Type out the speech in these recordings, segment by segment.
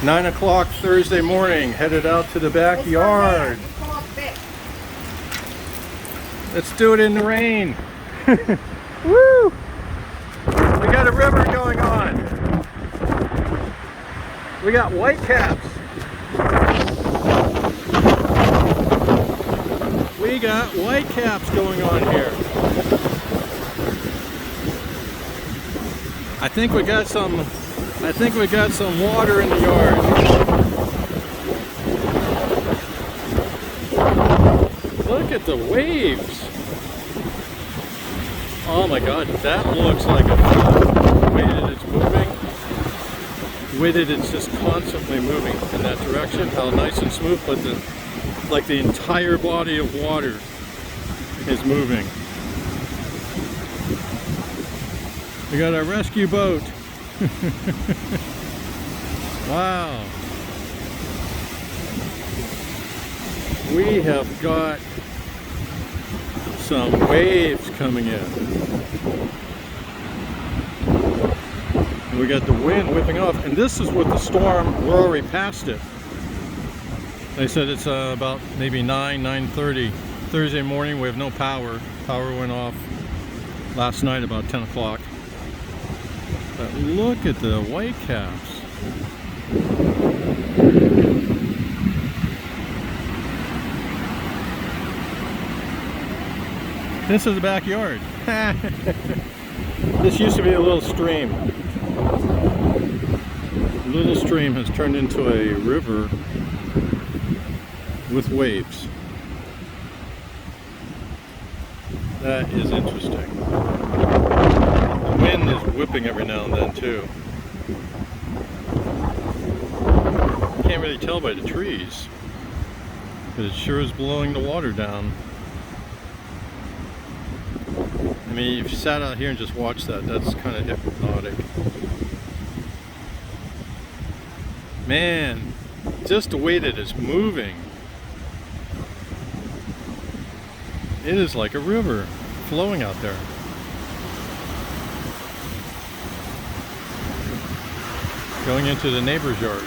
9 o'clock Thursday morning, headed out to the backyard. Let's do it in the rain. Woo! We got a river going on. We got whitecaps. We got whitecaps going on here. I think we got some water in the yard. Look at the waves. Oh my God, that looks like the way that it's moving. The way that it's just constantly moving in that direction. How nice and smooth, but the entire body of water is moving. We got our rescue boat. Wow. We have got some waves coming in. And we got the wind whipping off. And this is with the storm. We're already past it. They said it's about maybe 9:30 Thursday morning. We have no power. Power went off last night about 10 o'clock. But look at the whitecaps. This is the backyard. This used to be a little stream. The little stream has turned into a river with waves. That is interesting. The wind is whipping every now and then too. Can't really tell by the trees, but it sure is blowing the water down. I mean, if you sat out here and just watched that, that's kind of hypnotic. Man, just the way that it's moving. It is like a river flowing out there. Going into the neighbors' yards.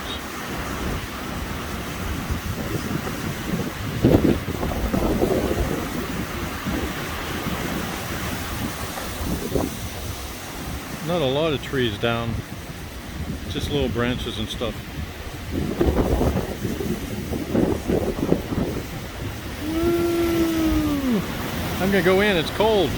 Not a lot of trees down, just little branches and stuff. Woo! I'm gonna go in, it's cold.